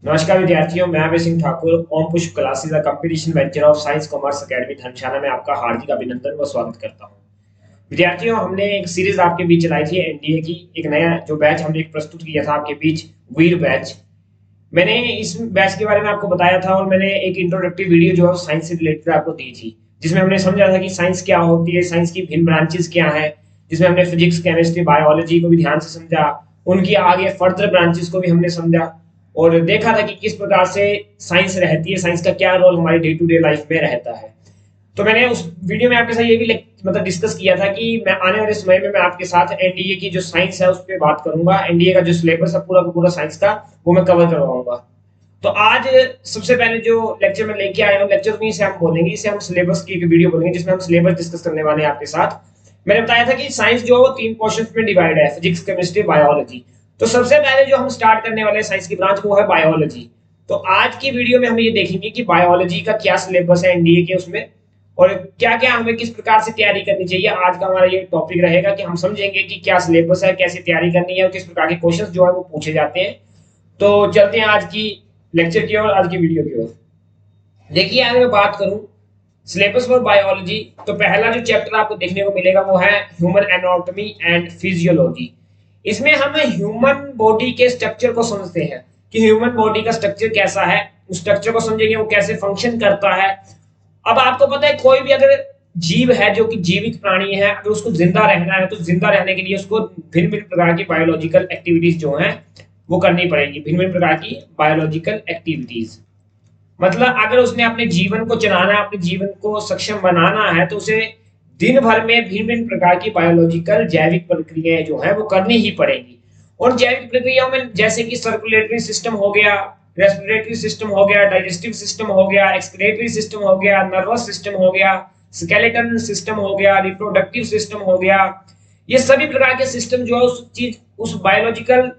नमस्कार विद्यार्थियों, मैं Abhay Singh Thakur. Om Pushp classes a competition venture of science commerce academy Dharamshala में आपका हार्दिक अभिनंदन व स्वागत करता हूं। विद्यार्थियों, हमने एक सीरीज आपके बीच चलाई थी एनडीए की। एक नया जो बैच हमने एक प्रस्तुत किया था आपके बीच, वीर बैच। मैंने इस बैच के बारे में आपको बताया था और मैंने एक इंट्रोडक्टिव वीडियो जो है साइंस से रिलेटेड आपको दी थी, जिसमें हमने समझा था कि साइंस क्या होती है, साइंस की भिन्न ब्रांचेस क्या है, जिसमें हमने फिजिक्स, केमिस्ट्री, बायोलॉजी को भी ध्यान से समझा, उनकी आगे फर्दर ब्रांचेस को भी हमने समझा और देखा था कि किस प्रकार से साइंस रहती है, साइंस का क्या रोल हमारी डे टू डे लाइफ में रहता है। तो मैंने उस वीडियो में आपके साथ ये भी मतलब डिस्कस किया था कि मैं आने वाले समय में मैं आपके साथ एनडीए की जो साइंस है उस पर बात करूंगा। एनडीए का जो सिलेबस है पूरा का पूरा साइंस का, वो मैं कवर करवाऊंगा। तो आज सबसे पहले जो लेक्चर में लेके आया हूँ, लेक्चर में से हम बोलेंगे, इसे हम सिलेबस की एक वीडियो बोलेंगे जिसमें हम सिलेबस डिस्कस करने वाले हैं आपके साथ। मैंने बताया था कि साइंस जो है वो 3 पोर्शंस में डिवाइड है, फिजिक्स, केमिस्ट्री, बायोलॉजी। तो सबसे पहले जो हम स्टार्ट करने वाले साइंस की ब्रांच वो है बायोलॉजी। तो आज की वीडियो में हम ये देखेंगे कि बायोलॉजी का क्या सिलेबस है एनडीए के उसमें, और क्या क्या हमें किस प्रकार से तैयारी करनी चाहिए। आज का हमारा ये टॉपिक रहेगा कि हम समझेंगे कि क्या सिलेबस है, कैसे तैयारी करनी है और किस प्रकार के क्वेश्चंस जो है वो पूछे जाते हैं। तो चलते हैं आज की लेक्चर की ओर, आज की वीडियो की ओर। देखिए, अगर मैं बात करूं सिलेबस फॉर बायोलॉजी, तो पहला जो चैप्टर आपको देखने को मिलेगा वो है ह्यूमन एनाटॉमी एंड फिजियोलॉजी। इसमें हम ह्यूमन बॉडी के स्ट्रक्चर को समझते हैं कि ह्यूमन बॉडी का स्ट्रक्चर कैसा है, उस स्ट्रक्चर को समझेंगे, वो कैसे फंक्शन करता है। अब आपको पता है कोई भी अगर जीव है जो कि जीवित प्राणी है, अगर उसको जिंदा रहना है तो जिंदा रहने के लिए उसको भिन्न भिन्न प्रकार की बायोलॉजिकल एक्टिविटीज जो हैं वो करनी पड़ेगी। भिन्न भिन्न प्रकार की बायोलॉजिकल एक्टिविटीज, मतलब अगर उसने अपने जीवन को चलाना है, अपने जीवन को सक्षम बनाना है, तो उसे दिन भर में भिन्न भिन्न प्रकार की बायोलॉजिकल जैविक प्रक्रियाएं जो है वो करनी ही पड़ेगी। और जैविक प्रक्रियाओं में जैसे कि सर्कुलेटरी सिस्टम हो गया, रेस्पिरेटरी सिस्टम हो गया, डाइजेस्टिव सिस्टम हो गया, एक्सक्रीटरी सिस्टम हो गया, नर्वस सिस्टम हो गया, स्केलेटन सिस्टम हो गया, रिप्रोडक्टिव सिस्टम हो गया। ये सभी प्रकार के सिस्टम जो है उस बायोलॉजिकल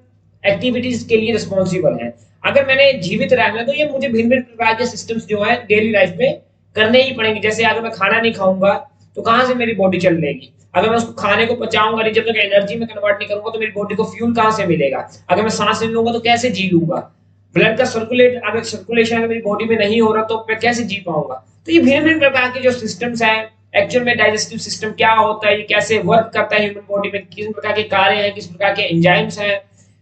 एक्टिविटीज के लिए रिस्पॉन्सिबल है। अगर मैंने जीवित रहना है तो ये मुझे भिन्न भिन्न प्रकार के सिस्टम्स जो है डेली लाइफ में करने ही पड़ेंगे। जैसे अगर मैं खाना नहीं खाऊंगा तो कहां से मेरी बॉडी चल लेगी। अगर मैं उसको खाने को पचाऊंगा नहीं, जब तक एनर्जी में कन्वर्ट नहीं करूंगा, तो मेरी बॉडी को फ्यूल कहां से मिलेगा। अगर मैं सांस नहीं लूंगा तो कैसे जी लूंगा। ब्लड का सर्कुलेशन अगर मेरी बॉडी में नहीं हो रहा तो मैं कैसे जी पाऊंगा। तो ये भिन्न भिन्न प्रकार के जो सिस्टम्स हैं, एक्चुअल में डाइजेस्टिव सिस्टम क्या होता है, ये कैसे वर्क करता है ह्यूमन बॉडी में, किस प्रकार के कार्य हैं, किस प्रकार के एंजाइम्स हैं।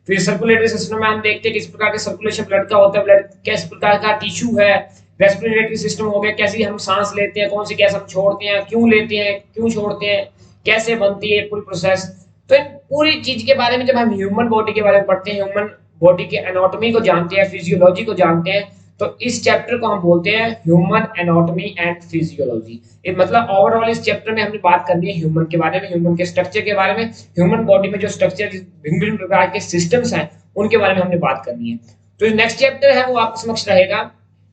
फिर सर्कुलेटरी सिस्टम में हम देखते हैं किस प्रकार के सर्कुलेशन ब्लड का होता है, ब्लड किस प्रकार का टिश्यू है। रेस्पिरेटरी सिस्टम हो गया, कैसे हम सांस लेते हैं, कौन सी गैस हम छोड़ते हैं, क्यों लेते हैं, क्यों छोड़ते हैं, कैसे बनती है पूरी प्रोसेस। तो इन पूरी चीज के बारे में जब हम ह्यूमन बॉडी के बारे में पढ़ते हैं, ह्यूमन बॉडी के एनाटॉमी को जानते हैं, फिजियोलॉजी को जानते हैं, तो इस चैप्टर को हम बोलते हैं ह्यूमन एनाटॉमी एंड फिजियोलॉजी। मतलब ओवरऑल इस चैप्टर में हमने बात करनी है ह्यूमन के बारे में, ह्यूमन के स्ट्रक्चर के बारे में, ह्यूमन बॉडी में जो स्ट्रक्चर भिन्न भिन्न प्रकार के सिस्टम्स हैं उनके बारे में हमने बात करनी है। तो नेक्स्ट चैप्टर है वो आपके समक्ष रहेगा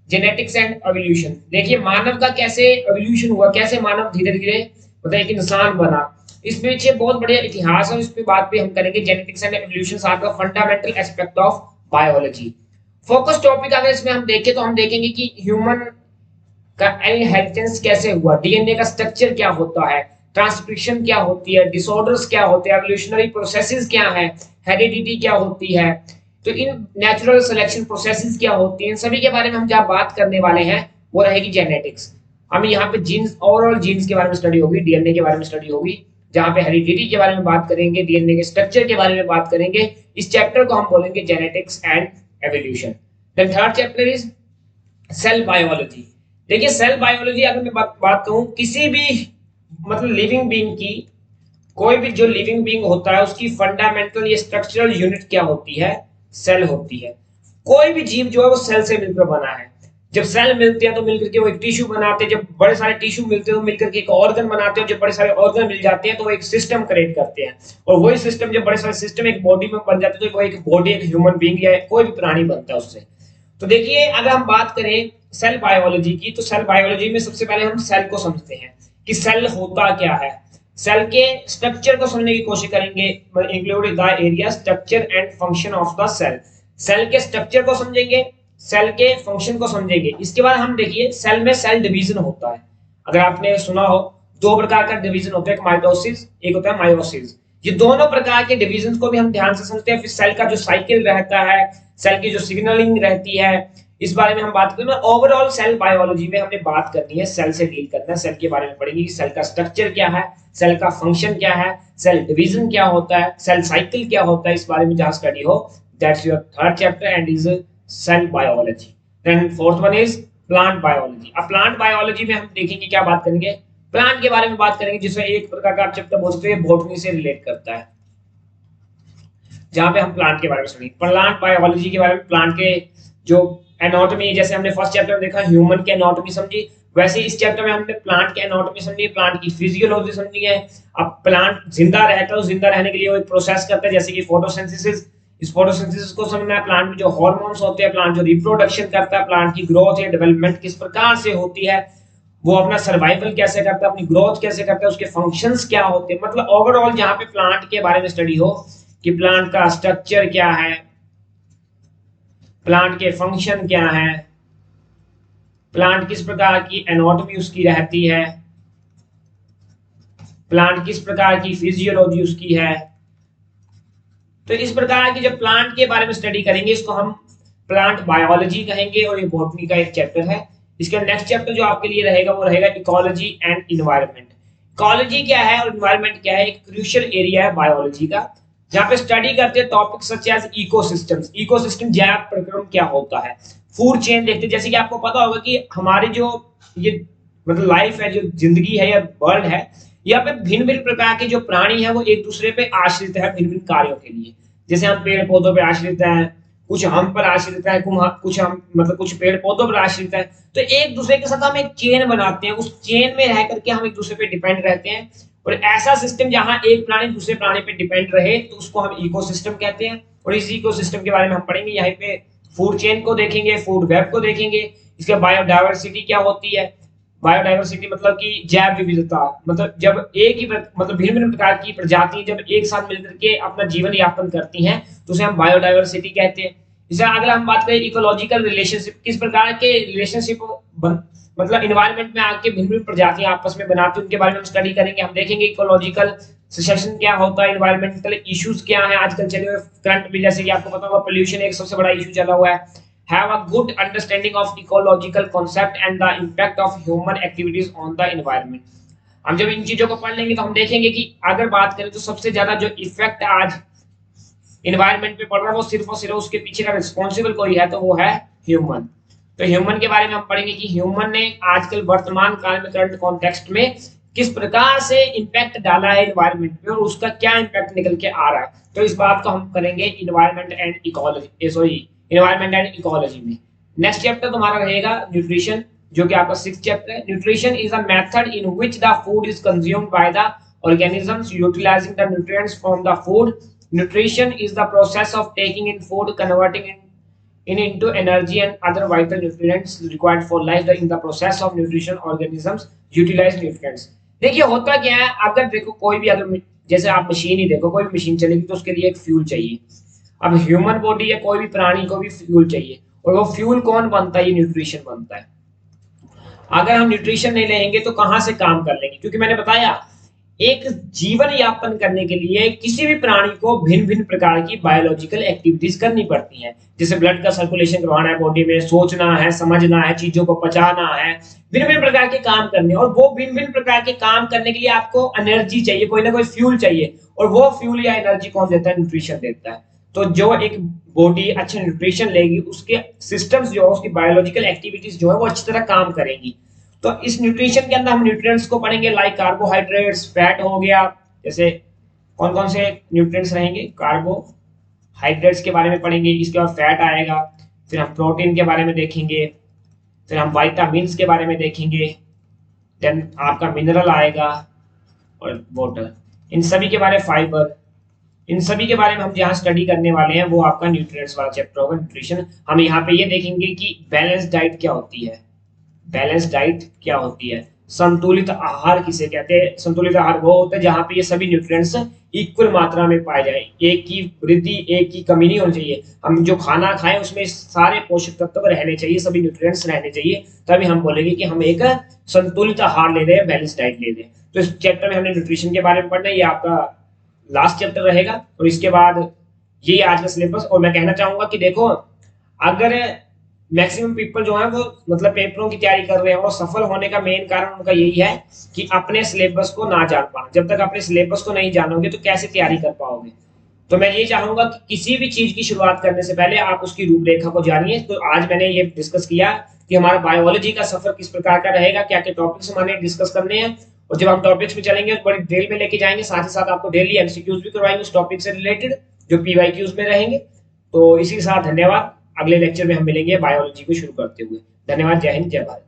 जेनेटिक्स एंड एवोल्यूशन। देखिए, मानव का कैसे एवोल्यूशन हुआ, कैसे मानव धीरे धीरे मतलब एक इंसान बना। इस पीछे बहुत बढ़िया इतिहास है, इस पे बात भी हम करेंगे। Genetics and evolution are the fundamental aspect of biology. Focus topic अगर इसमें हम देखें तो हम देखेंगे कि ह्यूमन का इनहेरिटेंस कैसे हुआ, डीएनए का स्ट्रक्चर क्या होता है, ट्रांसक्रिप्शन क्या होती है, डिसऑर्डर्स क्या होते हैं, एवोल्यूशनरी प्रोसेसेस क्या है, हेरिडिटी क्या होती है, तो इन नेचुरल सिलेक्शन प्रोसेसेस क्या होती हैं, इन सभी के बारे में हम जहाँ बात करने वाले हैं वो रहेगी जेनेटिक्स। हम यहाँ पे जीन्स, ओवरऑल जीन्स के बारे में स्टडी होगी, डीएनए के बारे में स्टडी होगी, जहाँ पे हेरिडिटी के बारे में बात करेंगे, डीएनए के स्ट्रक्चर के बारे में बात करेंगे। इस चैप्टर को हम बोलेंगे genetics and evolution. Then third chapter is cell biology. देखिए, सेल बायोलॉजी अगर मैं बात कहूं किसी भी मतलब लिविंग बीइंग की, कोई भी जो लिविंग बीइंग होता है उसकी फंडामेंटल ये स्ट्रक्चरल यूनिट क्या होती है, सेल होती है। कोई भी जीव जो है वो सेल से मिलकर बना है। जब सेल मिलते हैं तो मिलकर के वो एक टिश्यू बनाते हैं, जब बड़े सारे टिश्यू मिलते हैं तो मिलकर के एक ऑर्गन बनाते हैं, जब बड़े सारे ऑर्गन मिल जाते हैं तो वो एक सिस्टम क्रिएट करते हैं, और वही सिस्टम जब बड़े सारे सिस्टम एक बॉडी में बन जाते हैं तो वो एक बॉडी, एक ह्यूमन बीइंग या कोई भी प्राणी बनता है उससे। तो देखिए, अगर हम बात करें सेल बायोलॉजी की, तो सेल बायोलॉजी में सबसे पहले हम सेल को समझते हैं कि सेल होता क्या है। सेल के स्ट्रक्चर को समझने की कोशिश करेंगे, include the area, structure and function of the cell. Cell के स्ट्रक्चर को समझेंगे, सेल के फंक्शन को समझेंगे। इसके बाद हम देखिए सेल में सेल डिवीजन होता है। अगर आपने सुना हो, दो प्रकार का डिवीजन होता है, एक माइटोसिस, एक होता है मायोसिस। ये दोनों प्रकार के डिविजन को भी हम ध्यान से समझते हैं। फिर सेल का जो साइकिल रहता है, सेल की जो सिग्नलिंग रहती है, इस बारे में हम बात करेंगे। ओवरऑल सेल बायोलॉजी में हमने बात करनी है, सेल से डील करना है, सेल के बारे में पढ़ेंगे कि सेल का स्ट्रक्चर क्या है, सेल का फंक्शन क्या है, सेल डिवीजन क्या होता है, सेल साइकिल क्या होता है। इस बारे में जहां स्टडी हो, that's your third chapter and is cell biology. Then fourth one is plant biology. अब प्लांट बायोलॉजी में हम देखेंगे क्या बात करेंगे, प्लांट के बारे में बात करेंगे, जिसमें एक प्रकार का आप चैप्टर बोल सकते हैं बॉटनी से रिलेट करता है, जहां पे हम प्लांट के बारे में सुनेंगे। प्लांट बायोलॉजी के बारे में प्लांट के जो एनाटॉमी, जैसे हमने फर्स्ट चैप्टर में देखा ह्यूमन की एनाटॉमी समझी, वैसे इस चैप्टर में हमने प्लांट की एनाटॉमी समझी, प्लांट की फिजियोलॉजी समझनी है। अब प्लांट जिंदा रहता है, जिंदा रहने के लिए वो एक प्रोसेस करता है, जैसे कि फोटोसिंथेसिस। इस फोटोसिंथेसिस को समझना है। प्लांट में जो हार्मोन्स होते हैं, प्लांट जो रिप्रोडक्शन करता है, प्लांट की ग्रोथ या डेवलपमेंट किस प्रकार से होती है, वो अपना सर्वाइवल कैसे करता है, अपनी ग्रोथ कैसे करता है, उसके फंक्शंस क्या होते हैं। मतलब ओवरऑल जहां पे प्लांट के बारे में स्टडी हो कि प्लांट का स्ट्रक्चर क्या है, प्लांट के फंक्शन क्या है, प्लांट किस प्रकार की एनाटॉमी उसकी रहती है, प्लांट किस प्रकार की फिजियोलॉजी उसकी है। तो इस प्रकार की जब प्लांट के बारे में स्टडी करेंगे, इसको हम प्लांट बायोलॉजी कहेंगे, और ये बॉटनी का एक चैप्टर है। इसका नेक्स्ट चैप्टर जो आपके लिए रहेगा वो रहेगा इकोलॉजी एंड इन्वायरमेंट। इकोलॉजी क्या है और इन्वायरमेंट क्या है, एक क्रूशियल एरिया है बायोलॉजी का, जहां पे स्टडी करते हैं topic such as ecosystems. Ecosystem जैव प्रक्रम क्या होता है, फूड चेन देखते हैं। जैसे कि आपको पता होगा कि हमारे जो ये मतलब लाइफ है, जो जिंदगी है या वर्ल्ड है, यहाँ पे भिन्न भिन्न प्रकार के जो प्राणी है वो एक दूसरे पे आश्रित है भिन्न भिन्न कार्यों के लिए। जैसे हम पेड़ पौधों पे आश्रित है, कुछ हम पर आश्रित है, कुछ हम मतलब कुछ पेड़ पौधों पर आश्रित है। तो एक दूसरे के साथ हम एक चेन बनाते हैं, उस चेन में रह करके हम एक दूसरे पे डिपेंड रहते हैं। और ऐसा सिस्टम जहां एक प्राणी दूसरे प्राणी पे डिपेंड रहे, तो उसको हम इकोसिस्टम कहते हैं। और इस इकोसिस्टम के बारे में हम पढ़ेंगे। यहाँ पे फूड चेन को देखेंगे, फूड वेब को देखेंगे, इसके बायोडायवर्सिटी क्या होती है। बायोडायवर्सिटी मतलब कि जैव विविधता, मतलब जब एक ही मतलब भिन्न भिन्न प्रकार की प्रजातियां जब एक साथ मिलकर के अपना जीवन यापन करती हैं, तो उसे हम बायोडायवर्सिटी कहते हैं। इससे अगला हम बात करें इकोलॉजिकल रिलेशनशिप, किस प्रकार के रिलेशनशिप मतलब इन्वायरमेंट में आके भिन्न भिन्न प्रजातियां आपस में बनाती हैं, उनके बारे में हम स्टडी करेंगे। हम देखेंगे इकोलॉजिकल सिचुएशन क्या होता है, इन्वायरमेंटल इश्यूज क्या है आजकल चले हुए करंट में। जैसे कि आपको पता होगा पोल्यूशन एक सबसे बड़ा इशू चला हुआ है। Have a good understanding of ecological concept and the impact of human activities on the environment। हम जब इन चीजों को पढ़ लेंगे तो हम देखेंगे कि अगर बात करें तो सबसे ज्यादा जो इफेक्ट आज इन्वायरमेंट पे पड़ रहा है, वो सिर्फ और सिर्फ उसके पीछे का रिस्पॉन्सिबल कोई है, तो वो है ह्यूमन। तो ह्यूमन के बारे में हम पढ़ेंगे कि ह्यूमन ने आजकल वर्तमान काल में करंट कॉन्टेक्स्ट में किस प्रकार से इम्पैक्ट डाला है इन्वायरमेंट पे, और उसका क्या इम्पैक्ट निकल के आ रहा है। तो इस बात को हम करेंगे environment and ecology, sorry environment and ecology में। नेक्स्ट चैप्टर तुम्हारा रहेगा न्यूट्रिशन, जो कि आपका सिक्स्थ चैप्टर है। Nutrition is a method in which the food is consumed by the organisms utilizing the nutrients from the food. Nutrition is the process of taking in food, converting in into energy and other vital nutrients required for life. In the process of nutrition, organisms utilize nutrients। देखिए होता क्या है, अगर देखो कोई भी, अगर जैसे आप मशीन ही देखो, कोई भी मशीन चलेगी तो उसके लिए एक फ्यूल चाहिए। अब ह्यूमन बॉडी या कोई भी प्राणी को भी फ्यूल चाहिए, और वो फ्यूल कौन बनता है, ये न्यूट्रिशन बनता है। अगर हम न्यूट्रिशन नहीं लेंगे तो कहां से काम कर लेंगे, क्योंकि मैंने बताया एक जीवन यापन करने के लिए किसी भी प्राणी को भिन्न भिन्न प्रकार की बायोलॉजिकल एक्टिविटीज करनी पड़ती हैं। जैसे ब्लड का सर्कुलेशन करवाना है बॉडी में, सोचना है, समझना है, चीजों को पचाना है, भिन्न भिन्न प्रकार के काम करने। और वो भिन्न भिन्न प्रकार के काम करने के लिए आपको एनर्जी चाहिए, कोई ना कोई फ्यूल चाहिए, और वो फ्यूल या एनर्जी कौन देता है, न्यूट्रिशन देता है। तो जो एक बॉडी अच्छा न्यूट्रिशन लेगी, उसके सिस्टम्स जो है, उसकी बायोलॉजिकल एक्टिविटीज जो है वो अच्छी तरह काम करेंगी। तो इस न्यूट्रिशन के अंदर हम न्यूट्रिएंट्स को पढ़ेंगे, लाइक कार्बोहाइड्रेट्स, फैट हो गया। जैसे कौन कौन से न्यूट्रिएंट्स रहेंगे, कार्बोहाइड्रेट्स के बारे में पढ़ेंगे, इसके बाद फैट आएगा, फिर हम प्रोटीन के बारे में देखेंगे, फिर हम विटामिन्स के बारे में देखेंगे, देन आपका मिनरल आएगा और वाटर, इन सभी के बारे में फाइबर, इन सभी के बारे में हम जहाँ स्टडी करने वाले हैं वो आपका न्यूट्रिएंट्स वाला चैप्टर होगा, न्यूट्रिशन। हम यहाँ पे ये देखेंगे कि बैलेंस डाइट क्या होती है, बैलेंस डाइट क्या होती है, संतुलित आहार किसे कहते हैं। संतुलित आहार वो होता है जहां पे ये सभी न्यूट्रिएंट्स इक्वल मात्रा में पाए जाए, एक की वृद्धि एक की कमी नहीं होनी चाहिए। हम जो खाना खाएं उसमें सारे पोषक तत्व रहने चाहिए, सभी न्यूट्रिएंट्स रहने चाहिए, तभी हम बोलेंगे कि हम एक संतुलित आहार ले रहे हैं, बैलेंस डाइट ले रहे हैं। तो इस चैप्टर में हमने न्यूट्रिशन के बारे में पढ़ना है, ये आपका लास्ट चैप्टर रहेगा और इसके बाद यही आज का सिलेबस। और मैं कहना चाहूंगा कि देखो, अगर मैक्सिमम पीपल जो है वो मतलब पेपरों की तैयारी कर रहे हैं और सफल होने का मेन कारण उनका यही है कि अपने सिलेबस को ना जान पाना। जब तक अपने सिलेबस को नहीं जानोगे तो कैसे तैयारी कर पाओगे। तो मैं ये चाहूंगा कि किसी भी चीज की शुरुआत करने से पहले आप उसकी रूपरेखा को जानिए। तो आज मैंने ये डिस्कस किया कि हमारा बायोलॉजी का सफर किस प्रकार का रहेगा, क्या क्या टॉपिक्स हमारे डिस्कस करने हैं। और जब हम टॉपिक्स में चलेंगे तो बड़ी डिटेल में लेके जाएंगे, साथ ही साथ आपको डेली एमसीक्यूज भी करवाएंगे उस टॉपिक से रिलेटेड जो पीवाईक्यूज में रहेंगे। तो इसी के साथ धन्यवाद। अगले लेक्चर में हम मिलेंगे बायोलॉजी को शुरू करते हुए। धन्यवाद। जय हिंद, जय भारत।